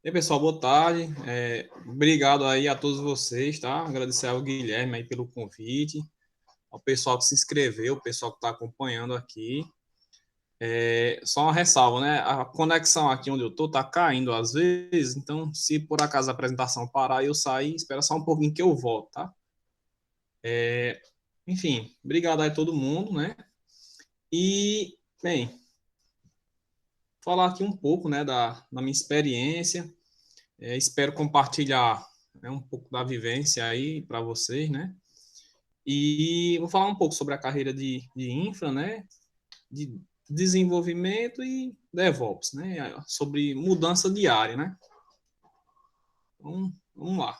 E aí, pessoal, boa tarde. Obrigado aí a todos vocês, tá? Agradecer ao Guilherme aí pelo convite, ao pessoal que se inscreveu, o pessoal que está acompanhando aqui. Só uma ressalva, né? A conexão aqui onde eu tô tá caindo às vezes, então se por acaso a apresentação parar e eu sair, espera só um pouquinho que eu volto, tá? Enfim, obrigado aí a todo mundo, né? E, bem, falar aqui um pouco, né, da minha experiência. Espero compartilhar, né, um pouco da vivência aí para vocês, né? E vou falar um pouco sobre a carreira de infra, né? De desenvolvimento e DevOps, né? Sobre mudança diária, né? Então, vamos lá.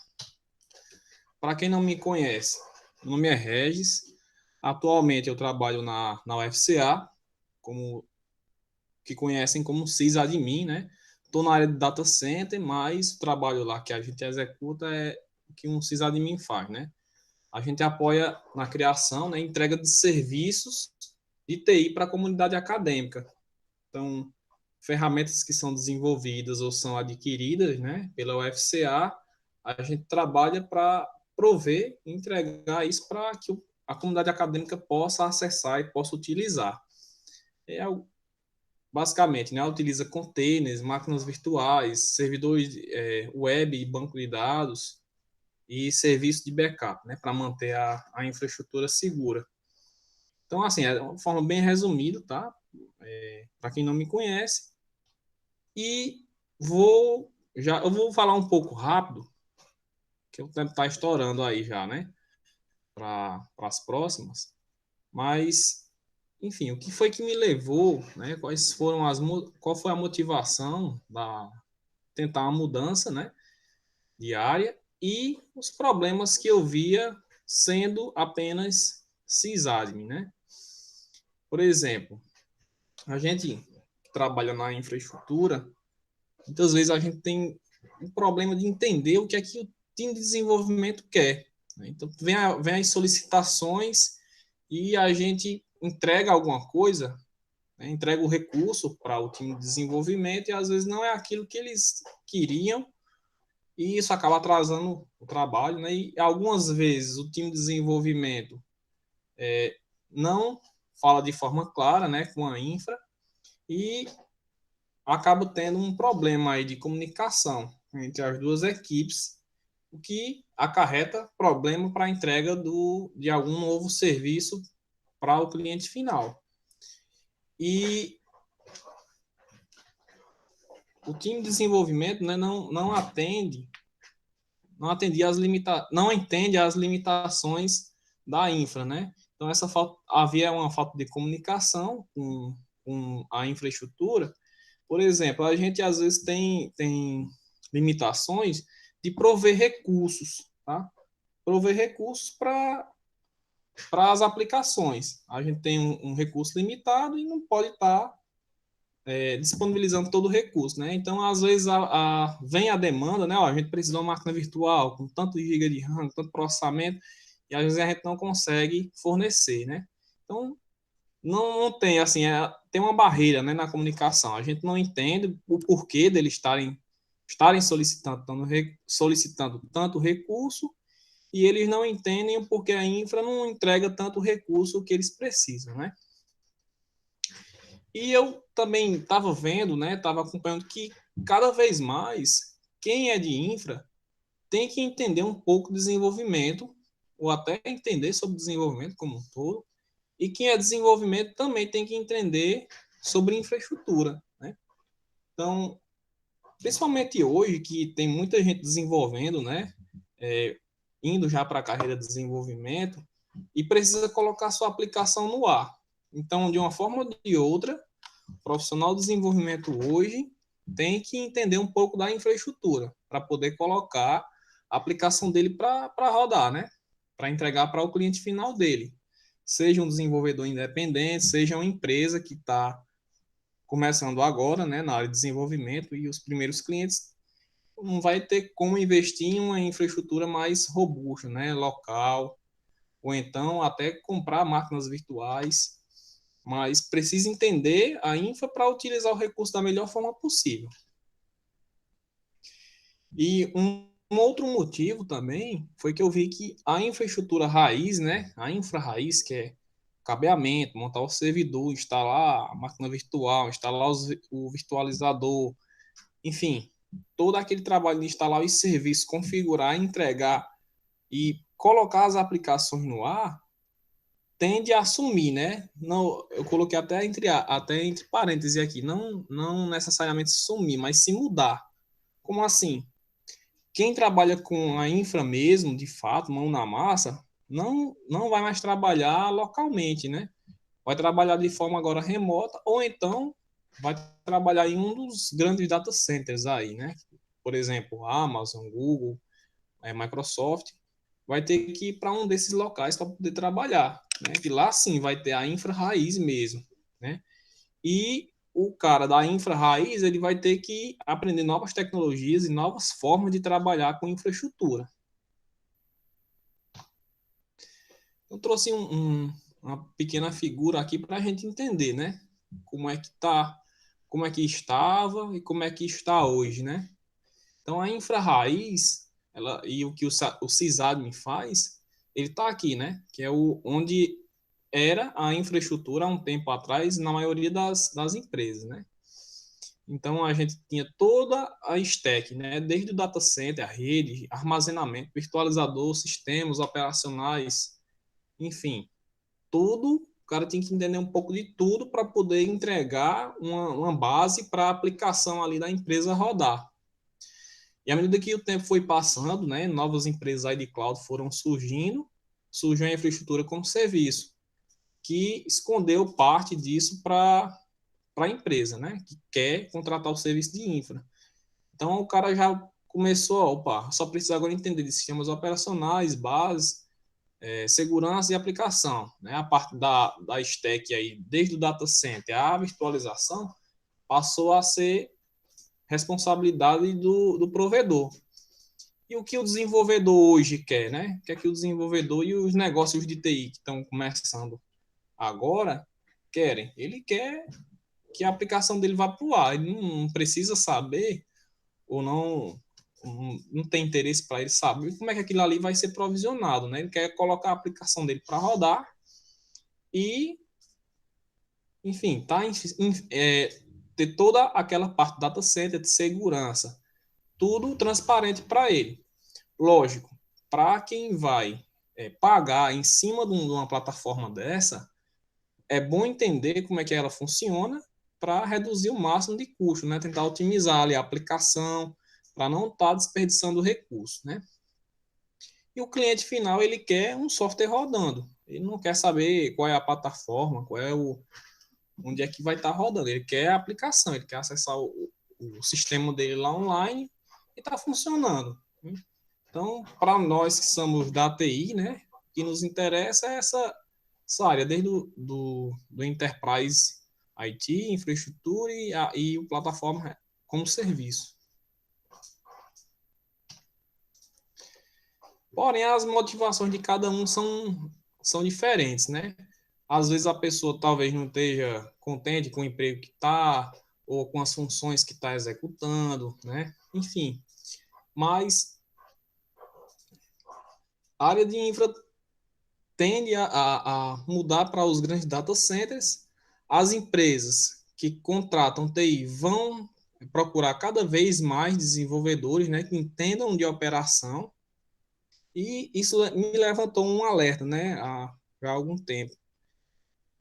Para quem não me conhece, meu nome é Regis. Atualmente eu trabalho na UFCA, como que conhecem como sysadmin, né? Estou na área de data center, mas o trabalho lá que a gente executa é o que um sysadmin faz, né? A gente apoia na criação, né, entrega de serviços de TI para a comunidade acadêmica. Então, ferramentas que são desenvolvidas ou são adquiridas, né, pela UFCA, a gente trabalha para prover e entregar isso para que a comunidade acadêmica possa acessar e possa utilizar. É basicamente, né, utiliza containers, máquinas virtuais, servidores web e banco de dados e serviço de backup, né, para manter a infraestrutura segura. Então, assim, é uma forma bem resumida, tá? Para quem não me conhece. E eu vou falar um pouco rápido, que o tempo está estourando aí já, né? Para as próximas. Mas, enfim, o que foi que me levou, né? Qual foi a motivação da tentar uma mudança, né? Diária e os problemas que eu via sendo apenas sysadmin, né? Por exemplo, a gente que trabalha na infraestrutura, muitas vezes a gente tem um problema de entender o que é que o time de desenvolvimento quer, né? Então, vem as solicitações e a gente entrega alguma coisa, né? Entrega o recurso para o time de desenvolvimento e às vezes não é aquilo que eles queriam e isso acaba atrasando o trabalho, né? E algumas vezes o time de desenvolvimento não fala de forma clara, né, com a infra e acaba tendo um problema aí de comunicação entre as duas equipes, o que acarreta problema para a entrega de algum novo serviço para o cliente final. E o time de desenvolvimento, né, não entende as limitações da infra, né? Então havia uma falta de comunicação com a infraestrutura. Por exemplo, a gente às vezes tem limitações de prover recursos, tá? Prover recursos para as aplicações. A gente tem um recurso limitado e não pode estar disponibilizando todo o recurso, né? Então, às vezes, vem a demanda, né? Ó, a gente precisa de uma máquina virtual com tanto de giga de RAM, tanto processamento, e às vezes a gente não consegue fornecer, né? Então, não tem, assim, tem uma barreira, né, na comunicação. A gente não entende o porquê deles estarem solicitando tanto recurso e eles não entendem o porquê a infra não entrega tanto recurso que eles precisam, né? E eu também estava vendo, né, estava acompanhando que cada vez mais quem é de infra tem que entender um pouco de desenvolvimento ou até entender sobre desenvolvimento como um todo. E quem é desenvolvimento também tem que entender sobre infraestrutura, né? Então, principalmente hoje que tem muita gente desenvolvendo, né, indo já para a carreira de desenvolvimento e precisa colocar sua aplicação no ar. Então, de uma forma ou de outra, o profissional de desenvolvimento hoje tem que entender um pouco da infraestrutura para poder colocar a aplicação dele para rodar, né? Para entregar para o cliente final dele. Seja um desenvolvedor independente, seja uma empresa que está começando agora, né, na área de desenvolvimento e os primeiros clientes não vai ter como investir em uma infraestrutura mais robusta, né, local, ou então até comprar máquinas virtuais, mas precisa entender a infra para utilizar o recurso da melhor forma possível. E um outro motivo também foi que eu vi que a infraestrutura raiz, né, a infra raiz, que é cabeamento, montar o servidor, instalar a máquina virtual, instalar o virtualizador, enfim, todo aquele trabalho de instalar os serviços, configurar, entregar e colocar as aplicações no ar, tende a assumir, né? Não, eu coloquei até entre parênteses aqui, não necessariamente sumir, mas se mudar. Como assim? Quem trabalha com a infra mesmo, de fato, mão na massa, não vai mais trabalhar localmente, né? Vai trabalhar de forma agora remota, ou então vai trabalhar em um dos grandes data centers aí, né? Por exemplo, Amazon, Google, Microsoft, vai ter que ir para um desses locais para poder trabalhar, né? Que lá sim vai ter a infra raiz mesmo, né? E o cara da infra raiz, ele vai ter que aprender novas tecnologias e novas formas de trabalhar com infraestrutura. Eu trouxe uma pequena figura aqui para a gente entender, né? Como é que tá, como é que estava e como é que está hoje, né? Então a infra raiz, ela e o que o sysadmin faz, ele está aqui, né? Que é o onde era a infraestrutura há um tempo atrás na maioria das empresas, né? Então a gente tinha toda a stack, né? Desde o data center, a rede, armazenamento, virtualizador, sistemas operacionais, enfim, tudo. O cara tinha que entender um pouco de tudo para poder entregar uma base para a aplicação ali da empresa rodar. E à medida que o tempo foi passando, né, novas empresas aí de cloud foram surgindo, surgiu a infraestrutura como serviço, que escondeu parte disso para a empresa, né, que quer contratar o serviço de infra. Então o cara já começou, opa, só precisa agora entender de sistemas operacionais, bases, segurança e aplicação, né? A parte da stack aí, desde o data center, a virtualização, passou a ser responsabilidade do provedor. E o que o desenvolvedor hoje quer, né? O que é que o desenvolvedor e os negócios de TI que estão começando agora querem? Ele quer que a aplicação dele vá para o ar. Ele não precisa saber ou não tem interesse para ele saber como é que aquilo ali vai ser provisionado, né? Ele quer colocar a aplicação dele para rodar e, enfim, ter toda aquela parte data center de segurança, tudo transparente para ele. Lógico, para quem vai pagar em cima de uma plataforma dessa, é bom entender como é que ela funciona para reduzir o máximo de custo, né? Tentar otimizar ali a aplicação para não estar tá desperdiçando recursos, né? E o cliente final ele quer um software rodando. Ele não quer saber qual é a plataforma, onde é que vai estar tá rodando. Ele quer a aplicação, ele quer acessar o sistema dele lá online e está funcionando. Então, para nós que somos da TI, né, o que nos interessa é essa área, desde do Enterprise IT, infraestrutura e o plataforma como serviço. Porém, as motivações de cada um são diferentes, né? Às vezes a pessoa talvez não esteja contente com o emprego que está, ou com as funções que está executando, né? Enfim, mas a área de infra tende a mudar para os grandes data centers. As empresas que contratam TI vão procurar cada vez mais desenvolvedores, né, que entendam de operação, e isso me levantou um alerta, né, já há algum tempo.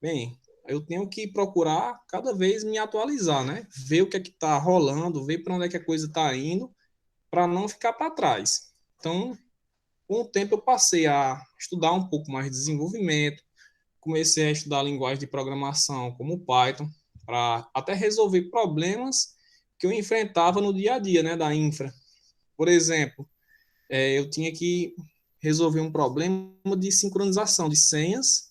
Bem, eu tenho que procurar cada vez me atualizar, né, ver o que é que está rolando, ver para onde é que a coisa está indo, para não ficar para trás. Então, com o tempo eu passei a estudar um pouco mais de desenvolvimento, comecei a estudar linguagem de programação como Python, para até resolver problemas que eu enfrentava no dia a dia, né, da infra. Por exemplo, eu tinha que resolver um problema de sincronização de senhas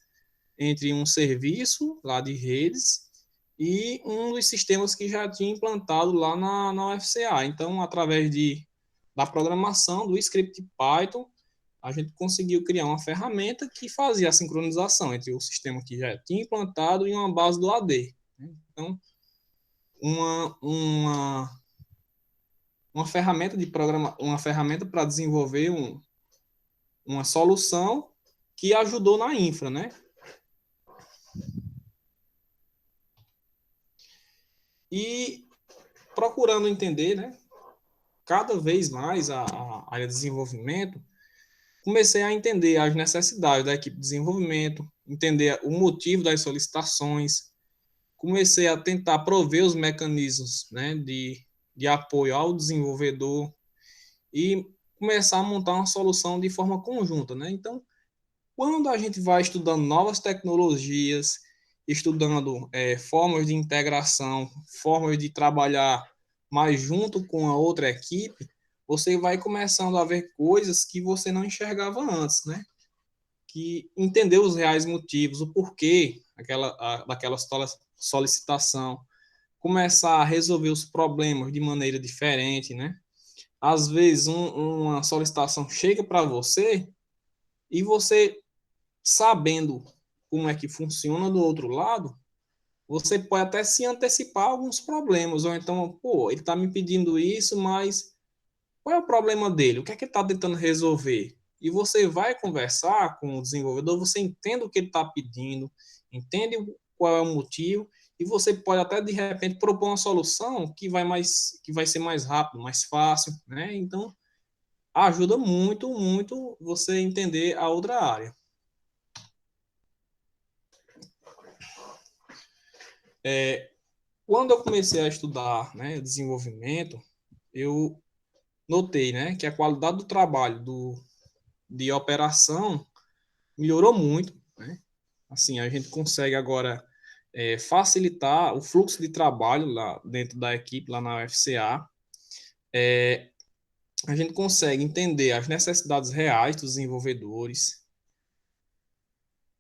entre um serviço lá de redes e um dos sistemas que já tinha implantado lá na UFCA. Então, através da programação, do script Python, a gente conseguiu criar uma ferramenta que fazia a sincronização entre o sistema que já tinha implantado e uma base do AD. Então, uma uma ferramenta de programa, uma ferramenta para desenvolver uma solução que ajudou na infra, né? E procurando entender, né, cada vez mais a área de desenvolvimento, comecei a entender as necessidades da equipe de desenvolvimento, entender o motivo das solicitações, comecei a tentar prover os mecanismos, né, de apoio ao desenvolvedor e começar a montar uma solução de forma conjunta, né? Então, quando a gente vai estudando novas tecnologias, estudando formas de integração, formas de trabalhar mais junto com a outra equipe, você vai começando a ver coisas que você não enxergava antes, né? Que entender os reais motivos, o porquê daquela solicitação, começar a resolver os problemas de maneira diferente, né? Às vezes uma solicitação chega para você e você sabendo como é que funciona do outro lado, você pode até se antecipar a alguns problemas, ou então, pô, ele está me pedindo isso, mas qual é o problema dele? O que é que ele está tentando resolver? E você vai conversar com o desenvolvedor, você entende o que ele está pedindo, entende qual é o motivo, e você pode até de repente propor uma solução que vai ser mais rápido, mais fácil, né? Então ajuda muito, muito você entender a outra área. Quando eu comecei a estudar, né, desenvolvimento, eu notei, né, que a qualidade do trabalho de operação melhorou muito, né? Assim, a gente consegue agora facilitar o fluxo de trabalho lá dentro da equipe, lá na UFCA. A gente consegue entender as necessidades reais dos desenvolvedores,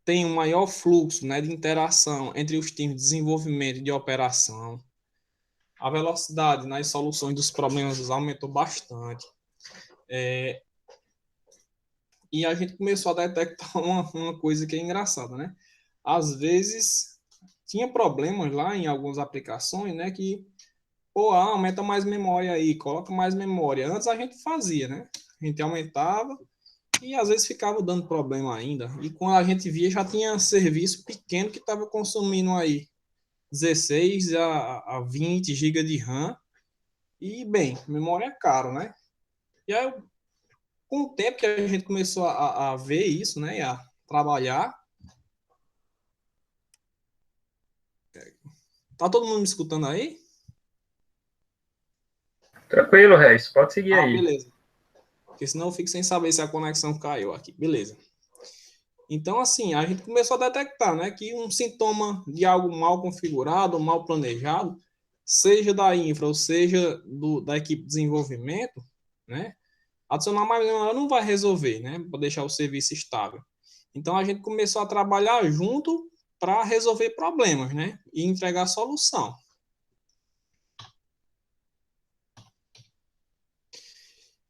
tem um maior fluxo, né, de interação entre os times de desenvolvimento e de operação. A velocidade nas soluções dos problemas aumentou bastante. E a gente começou a detectar uma coisa que é engraçada, né? Às vezes tinha problemas lá em algumas aplicações, né? Que, pô, aumenta mais memória aí, coloca mais memória. Antes a gente fazia, né? A gente aumentava e às vezes ficava dando problema ainda. E quando a gente via, já tinha serviço pequeno que estava consumindo aí 16 a 20 GB de RAM. E, bem, memória é caro, né? E aí, com o tempo que a gente começou a ver isso, né? E a trabalhar. Tá todo mundo me escutando aí? Tranquilo, Reis, pode seguir Ah, aí. beleza. Porque senão eu fico sem saber se a conexão caiu aqui. Beleza. Então, assim, a gente começou a detectar, né, que um sintoma de algo mal configurado, mal planejado, seja da infra ou seja da equipe de desenvolvimento, né, adicionar mais memória não vai resolver, né, para deixar o serviço estável. Então, a gente começou a trabalhar junto para resolver problemas, né, e entregar solução.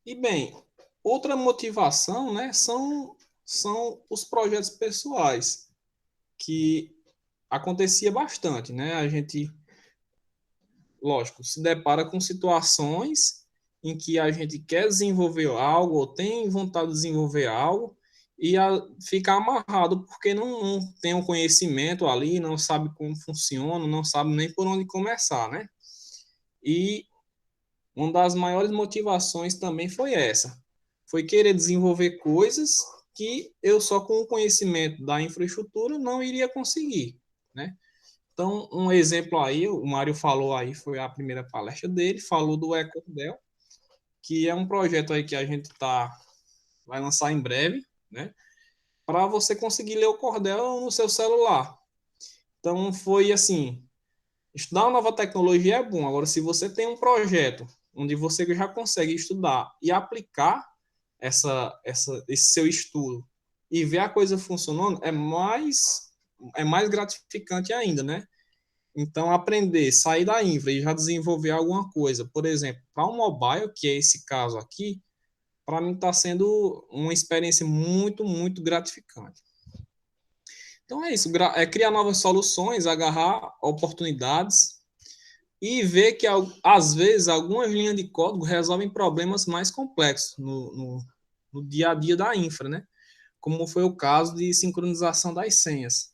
E, bem, outra motivação, né, são os projetos pessoais, que acontecia bastante, né? A gente, lógico, se depara com situações em que a gente quer desenvolver algo ou tem vontade de desenvolver algo e fica amarrado porque não tem um conhecimento ali, não sabe como funciona, não sabe nem por onde começar, né? E uma das maiores motivações também foi essa, foi querer desenvolver coisas que eu só com o conhecimento da infraestrutura não iria conseguir, né? Então, um exemplo aí, o Mário falou aí, foi a primeira palestra dele, falou do EcoDel, que é um projeto aí que a gente vai lançar em breve, né? Para você conseguir ler o cordel no seu celular. Então, foi assim, estudar uma nova tecnologia é bom. Agora, se você tem um projeto onde você já consegue estudar e aplicar esse seu estudo e ver a coisa funcionando, é mais gratificante ainda, né? Então, aprender, sair da infra e já desenvolver alguma coisa, por exemplo, para um mobile, que é esse caso aqui, para mim está sendo uma experiência muito, muito gratificante. Então é isso, é criar novas soluções, agarrar oportunidades, e ver que, às vezes, algumas linhas de código resolvem problemas mais complexos no dia a dia da infra, né? Como foi o caso de sincronização das senhas.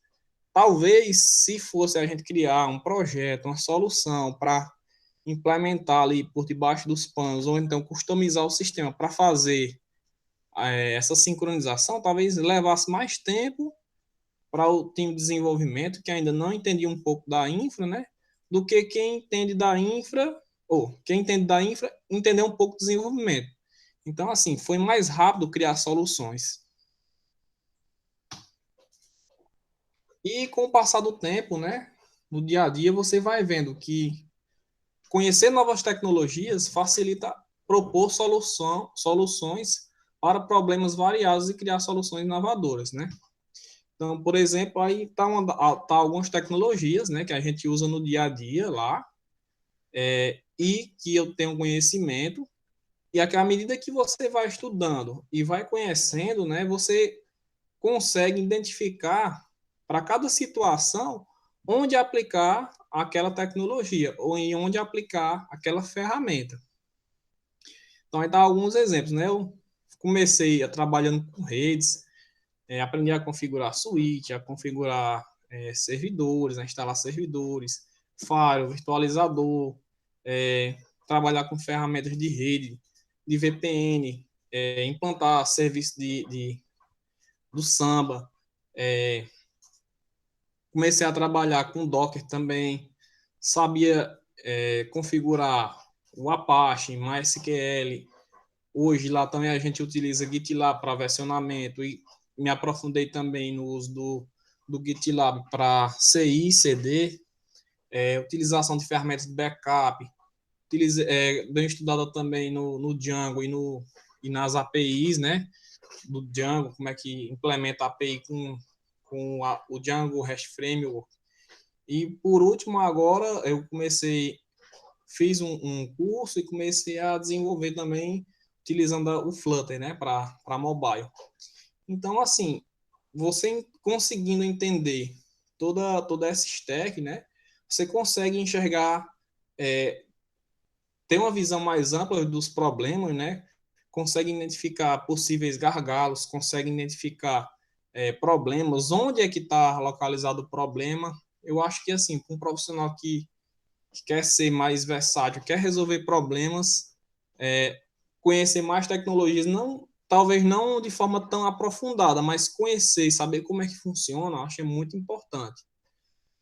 Talvez, se fosse a gente criar um projeto, uma solução para implementar ali por debaixo dos panos, ou então customizar o sistema para fazer essa sincronização, talvez levasse mais tempo para o time de desenvolvimento, que ainda não entendia um pouco da infra, né? Do que quem entende da infra, ou quem entende da infra, entender um pouco do desenvolvimento. Então, assim, foi mais rápido criar soluções. E com o passar do tempo, né? No dia a dia, você vai vendo que conhecer novas tecnologias facilita propor soluções para problemas variados e criar soluções inovadoras, né? Então, por exemplo, aí tá algumas tecnologias, né, que a gente usa no dia a dia lá, e que eu tenho conhecimento, e à medida que você vai estudando e vai conhecendo, né, você consegue identificar para cada situação onde aplicar aquela tecnologia ou em onde aplicar aquela ferramenta. Então, aí tá alguns exemplos, né? Eu comecei trabalhando com redes, aprendi a configurar switch, a configurar servidores, a instalar servidores, firewall, virtualizador, trabalhar com ferramentas de rede, de VPN, implantar serviço do Samba, comecei a trabalhar com Docker também, sabia configurar o Apache, MySQL. Hoje lá também a gente utiliza GitLab para versionamento e me aprofundei também no uso do GitLab para CI, CD, utilização de ferramentas de backup, dei estudada também no Django e nas APIs, né? Do Django, como é que implementa a API com o Django REST Framework. E por último, agora eu fiz um curso e comecei a desenvolver também utilizando o Flutter, né, para mobile. Então, assim, você conseguindo entender toda essa stack, né, você consegue enxergar, ter uma visão mais ampla dos problemas, né, consegue identificar possíveis gargalos, consegue identificar problemas, onde é que está localizado o problema. Eu acho que, assim, para um profissional que quer ser mais versátil, quer resolver problemas, conhecer mais tecnologias, não, talvez não de forma tão aprofundada, mas conhecer e saber como é que funciona, eu acho que é muito importante.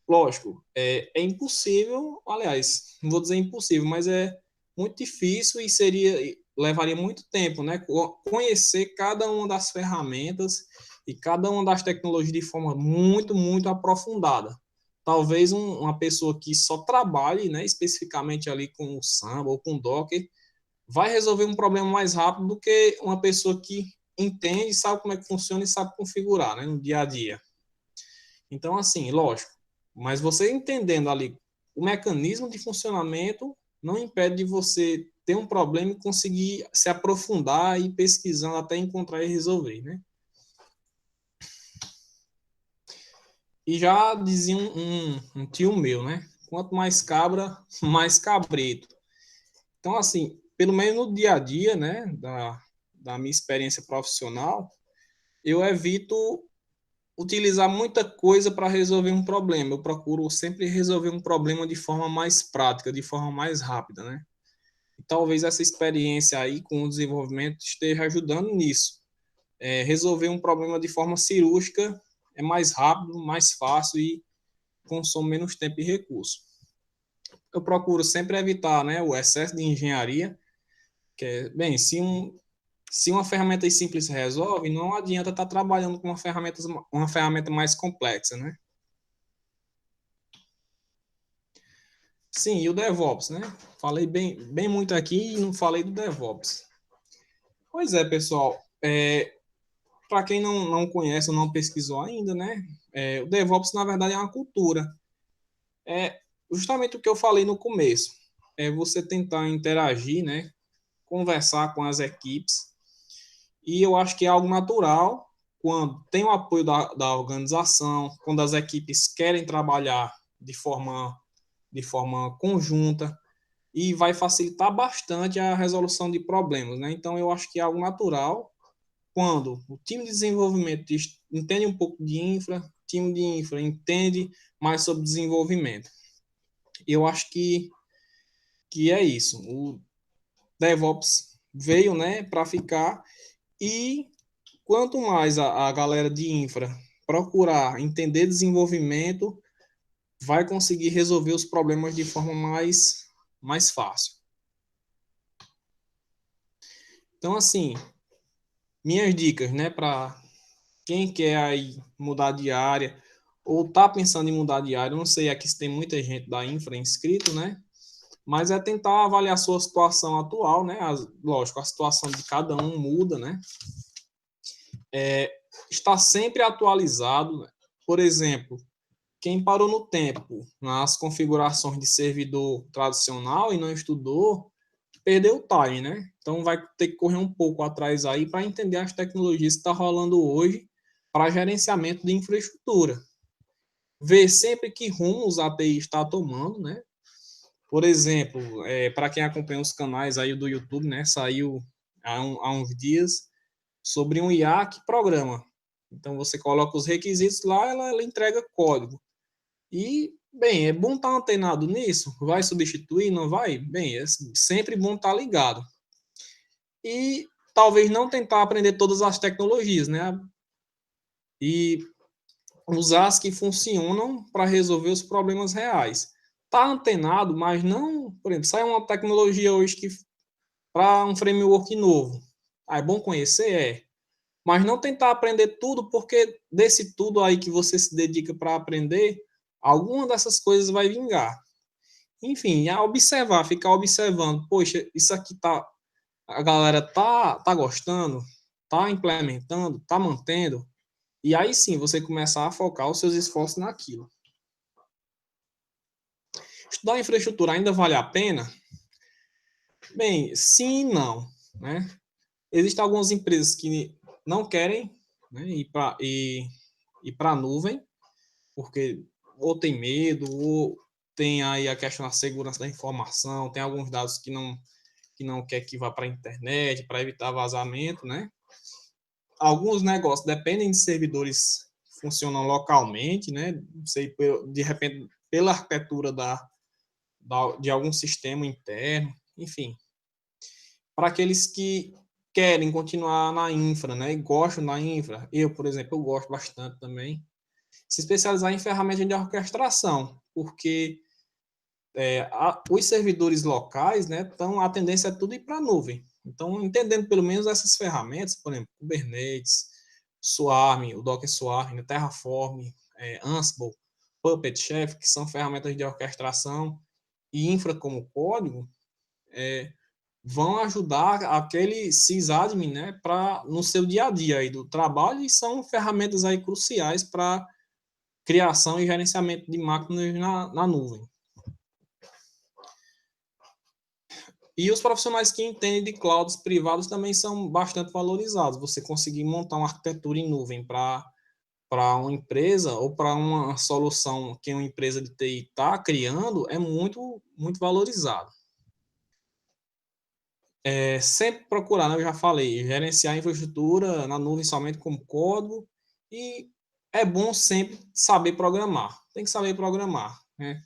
Lógico, é impossível, aliás, não vou dizer impossível, mas é muito difícil e levaria muito tempo, né? Conhecer cada uma das ferramentas e cada uma das tecnologias de forma muito, muito aprofundada. Talvez uma pessoa que só trabalhe, né, especificamente ali com o Samba ou com o Docker, vai resolver um problema mais rápido do que uma pessoa que entende, sabe como é que funciona e sabe configurar, né, no dia a dia. Então, assim, lógico, mas você entendendo ali o mecanismo de funcionamento não impede de você ter um problema e conseguir se aprofundar e pesquisando até encontrar e resolver, né? E já dizia um tio meu, né? Quanto mais cabra, mais cabrito. Então, assim, pelo menos no dia a dia, né, da minha experiência profissional, eu evito utilizar muita coisa para resolver um problema. Eu procuro sempre resolver um problema de forma mais prática, de forma mais rápida, né? E talvez essa experiência aí com o desenvolvimento esteja ajudando nisso. Resolver um problema de forma cirúrgica é mais rápido, mais fácil e consome menos tempo e recurso. Eu procuro sempre evitar, né, o excesso de engenharia, que é, bem, se uma ferramenta simples resolve, não adianta estar trabalhando com uma ferramenta mais complexa, né? Sim, e o DevOps, né? Falei bem muito aqui e não falei do DevOps. Pois é, pessoal. Para quem não conhece ou não pesquisou ainda, né? O DevOps, na verdade, é uma cultura. É justamente o que eu falei no começo. É você tentar interagir, né? Conversar com as equipes. E eu acho que é algo natural quando tem o apoio da organização, quando as equipes querem trabalhar de forma de forma conjunta, e vai facilitar bastante a resolução de problemas, né? Então, eu acho que é algo natural quando o time de desenvolvimento entende um pouco de infra, o time de infra entende mais sobre desenvolvimento. Eu acho que é isso. O DevOps veio, né, para ficar, e quanto mais a galera de infra procurar entender desenvolvimento, vai conseguir resolver os problemas de forma mais fácil. Então, assim, minhas dicas, né, para quem quer aí mudar de área ou tá pensando em mudar de área, eu não sei aqui se tem muita gente da infra inscrito, né? Mas é tentar avaliar a sua situação atual, né? Lógico, a situação de cada um muda, né? Está sempre atualizado, né? Por exemplo, quem parou no tempo nas configurações de servidor tradicional e não estudou, perdeu o time, né? Então vai ter que correr um pouco atrás aí para entender as tecnologias que estão rolando hoje para gerenciamento de infraestrutura. Ver sempre que rumos a TI está tomando, né? Por exemplo, para quem acompanha os canais aí do YouTube, né? Saiu há uns dias sobre um IA que programa. Então você coloca os requisitos lá, ela entrega código. E, bem, é bom estar antenado nisso. Vai substituir, não vai? Bem, é sempre bom estar ligado. E talvez não tentar aprender todas as tecnologias, né? E usar as que funcionam para resolver os problemas reais. Tá antenado, mas não, por exemplo, sai uma tecnologia hoje que para um framework novo. É bom conhecer, mas não tentar aprender tudo, porque desse tudo aí que você se dedica para aprender, alguma dessas coisas vai vingar. Enfim, a observar, ficar observando, poxa, isso aqui tá, a galera tá gostando, tá implementando, tá mantendo, e aí sim você começar a focar os seus esforços naquilo. Estudar infraestrutura ainda vale a pena? Bem, sim e não, né? Existem algumas empresas que não querem, né, ir para a nuvem, porque ou tem medo, ou tem aí a questão da segurança da informação, tem alguns dados que não quer que vá para a internet, para evitar vazamento, né? Alguns negócios dependem de servidores que funcionam localmente, né? Não sei, de repente, pela arquitetura de algum sistema interno, enfim. Para aqueles que querem continuar na infra, né? E gostam da infra. Eu, por exemplo, eu gosto bastante também. Se especializar em ferramentas de orquestração, porque os servidores locais, né, então a tendência é tudo ir para a nuvem. Então, entendendo pelo menos essas ferramentas, por exemplo, Kubernetes, Swarm, o Docker Swarm, Terraform, Ansible, Puppet Chef, que são ferramentas de orquestração e infra como código, vão ajudar aquele sysadmin, né, no seu dia a dia aí do trabalho, e são ferramentas aí cruciais para criação e gerenciamento de máquinas na nuvem. E os profissionais que entendem de clouds privados também são bastante valorizados. Você conseguir montar uma arquitetura em nuvem para uma empresa ou para uma solução que uma empresa de TI está criando é muito, muito valorizado. Sempre procurar, né, eu já falei, gerenciar a infraestrutura na nuvem somente como código, e é bom sempre saber programar. Tem que saber programar, né?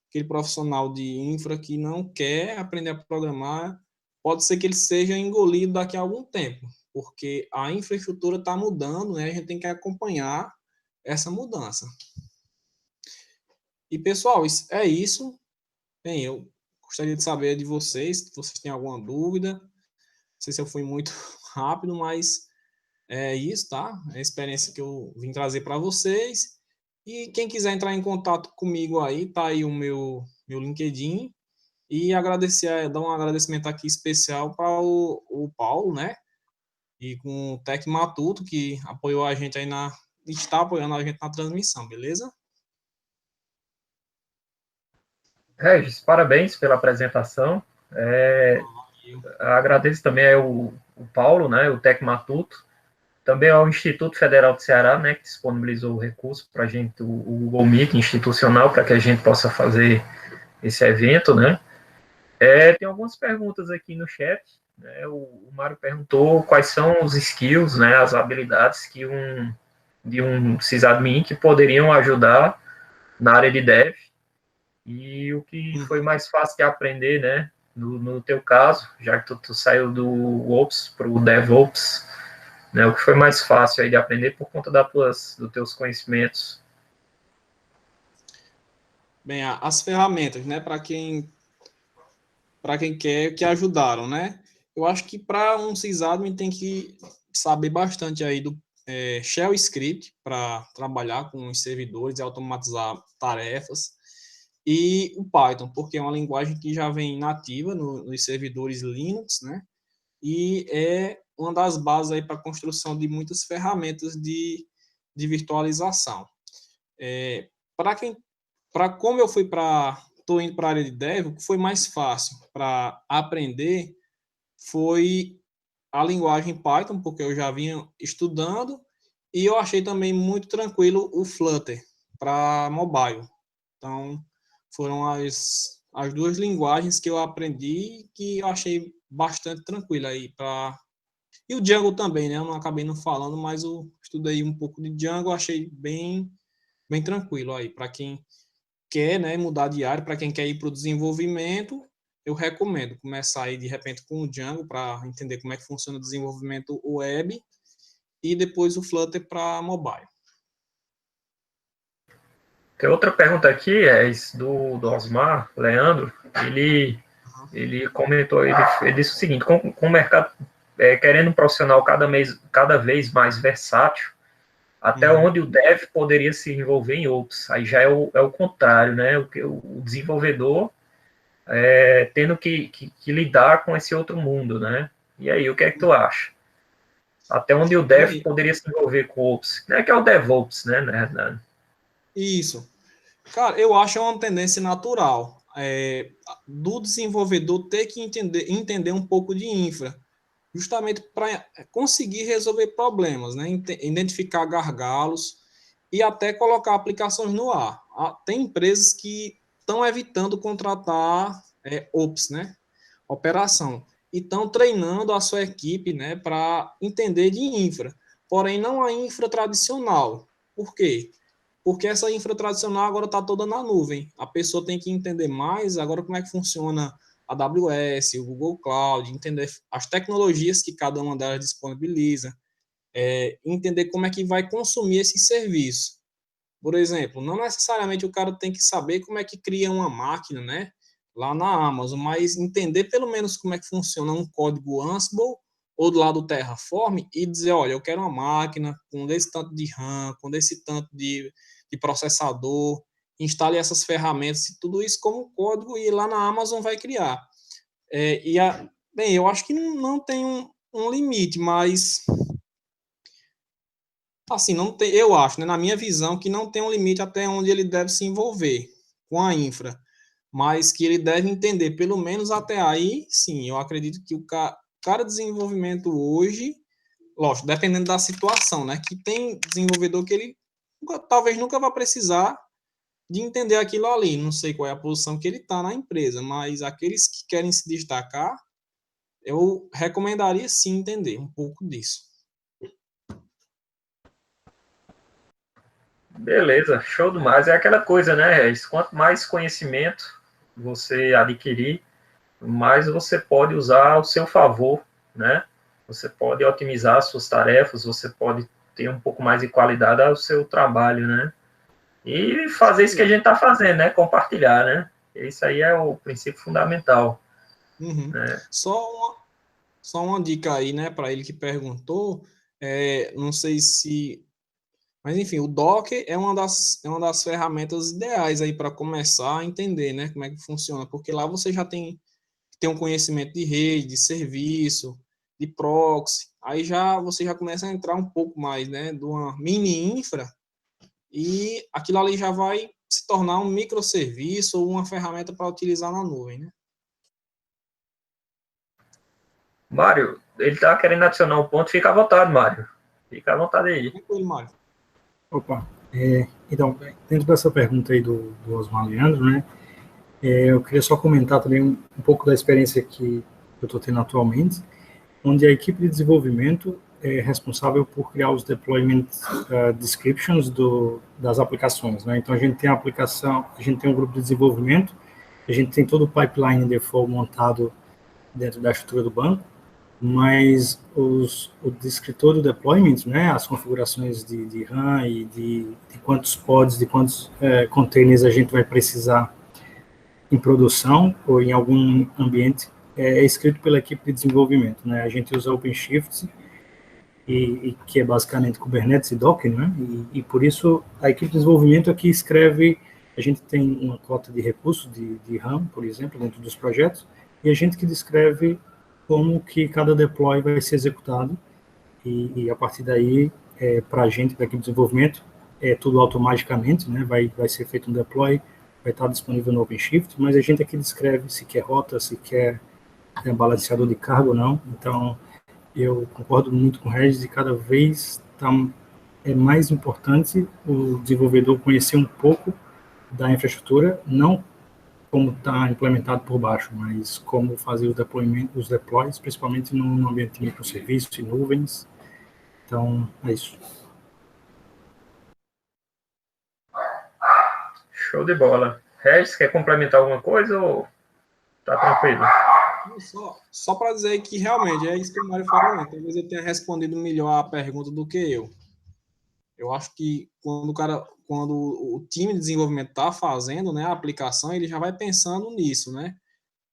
Aquele profissional de infra que não quer aprender a programar, pode ser que ele seja engolido daqui a algum tempo, porque a infraestrutura está mudando, né? A gente tem que acompanhar essa mudança. E, pessoal, é isso. Bem, eu gostaria de saber de vocês, se vocês têm alguma dúvida. Não sei se eu fui muito rápido, mas é isso, tá? É a experiência que eu vim trazer para vocês. E quem quiser entrar em contato comigo aí, tá aí o meu LinkedIn. E dar um agradecimento aqui especial para o Paulo, né? E com o Tec Matuto, que apoiou a gente aí está apoiando a gente na transmissão, beleza? Regis, parabéns pela apresentação. Agradeço também o Paulo, né, o Tec Matuto, também ao Instituto Federal do Ceará, né, que disponibilizou o recurso para a gente, o Google Meet institucional, para que a gente possa fazer esse evento, né? Tem algumas perguntas aqui no chat, né? O Mário perguntou quais são os skills, né, as habilidades de um sysadmin que poderiam ajudar na área de dev, e o que foi mais fácil de aprender, né, no teu caso, já que tu saiu do Ops para o DevOps, né, o que foi mais fácil aí de aprender por conta dos teus conhecimentos? Bem, as ferramentas, né, para quem quer, que ajudaram, né? Eu acho que para um sysadmin tem que saber bastante aí do Shell Script para trabalhar com os servidores e automatizar tarefas, e o Python, porque é uma linguagem que já vem nativa nos servidores Linux, né? E é uma das bases aí para a construção de muitas ferramentas de virtualização. Para quem, para como eu estou indo para a área de dev, o que foi mais fácil para aprender foi a linguagem Python, porque eu já vinha estudando, e eu achei também muito tranquilo o Flutter para mobile. Então, foram as duas linguagens que eu aprendi que eu achei bastante tranquilo aí para. E o Django também, né? Eu não acabei não falando, mas eu estudei um pouco de Django, achei bem tranquilo aí para quem quer, né, mudar de área, para quem quer ir para o desenvolvimento, eu recomendo começar aí de repente com o Django para entender como é que funciona o desenvolvimento web e depois o Flutter para mobile. Tem outra pergunta aqui, do Osmar Leandro. Ele comentou, ele disse o seguinte: com o mercado querendo um profissional cada vez mais versátil, até onde o dev poderia se envolver em outros? Aí já é o contrário, né? O desenvolvedor tendo que lidar com esse outro mundo, né? E aí, o que é que tu acha? Até onde o dev Bem, poderia se envolver com o Ops, né? Que é o DevOps, né? isso. Cara, eu acho uma tendência natural do desenvolvedor ter que entender um pouco de infra, justamente para conseguir resolver problemas, né? Identificar gargalos e até colocar aplicações no ar. Tem empresas que estão evitando contratar Ops, né? Operação. E estão treinando a sua equipe, né, para entender de infra. Porém, não a infra tradicional. Por quê? Porque essa infra tradicional agora está toda na nuvem. A pessoa tem que entender mais agora como é que funciona a AWS, o Google Cloud, entender as tecnologias que cada uma delas disponibiliza, entender como é que vai consumir esse serviço. Por exemplo, não necessariamente o cara tem que saber como é que cria uma máquina, né, lá na Amazon, mas entender pelo menos como é que funciona um código Ansible ou do lado do Terraform e dizer, olha, eu quero uma máquina com desse tanto de RAM, com desse tanto de processador, instale essas ferramentas e tudo isso como código e lá na Amazon vai criar. Bem, eu acho que não tem um limite, mas assim, não tem, eu acho, né, na minha visão, que não tem um limite até onde ele deve se envolver com a infra, mas que ele deve entender, pelo menos até aí, sim, eu acredito que o cara de desenvolvimento hoje, lógico, dependendo da situação, né, que tem desenvolvedor que ele talvez nunca vá precisar de entender aquilo ali, não sei qual é a posição que ele está na empresa, mas aqueles que querem se destacar, eu recomendaria sim entender um pouco disso. Beleza, show demais. É aquela coisa, né, Regis? Quanto mais conhecimento você adquirir, mais você pode usar ao seu favor, né? Você pode otimizar suas tarefas, você pode ter um pouco mais de qualidade ao seu trabalho, né? E fazer isso que a gente está fazendo, né? Compartilhar, né? Isso aí é o princípio fundamental. Uhum. Né? Só uma dica aí, né, para ele que perguntou, não sei se, mas enfim, o Docker é uma das ferramentas ideais aí para começar a entender, né, como é que funciona, porque lá você já tem um conhecimento de rede, de serviço, de proxy, aí você já começa a entrar um pouco mais, né, de uma mini infra, e aquilo ali já vai se tornar um microserviço ou uma ferramenta para utilizar na nuvem, né? Mário, ele está querendo adicionar um ponto, fica à vontade, Mário. Fica à vontade aí. Tranquilo, Mário. Opa, então, dentro dessa pergunta aí do Osmar Leandro, né, Eu queria só comentar também um pouco da experiência que eu estou tendo atualmente, onde a equipe de desenvolvimento é responsável por criar os deployment descriptions das aplicações, né? Então a gente tem a aplicação, a gente tem um grupo de desenvolvimento, a gente tem todo o pipeline default montado dentro da estrutura do banco, mas o descritor do deployment, né, as configurações de RAM e de quantos pods, de quantos containers a gente vai precisar em produção ou em algum ambiente, é escrito pela equipe de desenvolvimento, né? A gente usa OpenShift, que é basicamente Kubernetes e Docker, né? E por isso a equipe de desenvolvimento aqui escreve, a gente tem uma cota de recursos de RAM, por exemplo, dentro dos projetos, e a gente que descreve como que cada deploy vai ser executado, e a partir daí, para a gente, para a equipe de desenvolvimento, é tudo automaticamente, né? Vai ser feito um deploy, vai estar disponível no OpenShift, mas a gente aqui descreve se quer rota, se quer balanceador de carga ou não. Então, eu concordo muito com o Regis e cada vez é mais importante o desenvolvedor conhecer um pouco da infraestrutura, não como está implementado por baixo, mas como fazer os deploys, principalmente no ambiente de microserviços e nuvens. Então, é isso. Show de bola. Regis, quer complementar alguma coisa ou tá tranquilo? Só para dizer que realmente é isso que o Mário falou, né? Talvez eu tenha respondido melhor a pergunta do que eu. Eu acho que quando o time de desenvolvimento está fazendo, né, a aplicação, ele já vai pensando nisso, né?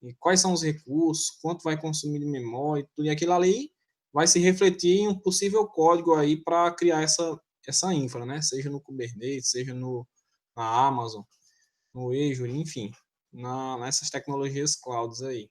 E quais são os recursos, quanto vai consumir de memória, tudo, e aquilo ali vai se refletir em um possível código aí para criar essa infra, né? Seja no Kubernetes, seja na Amazon, no Azure, enfim, nessas tecnologias clouds aí.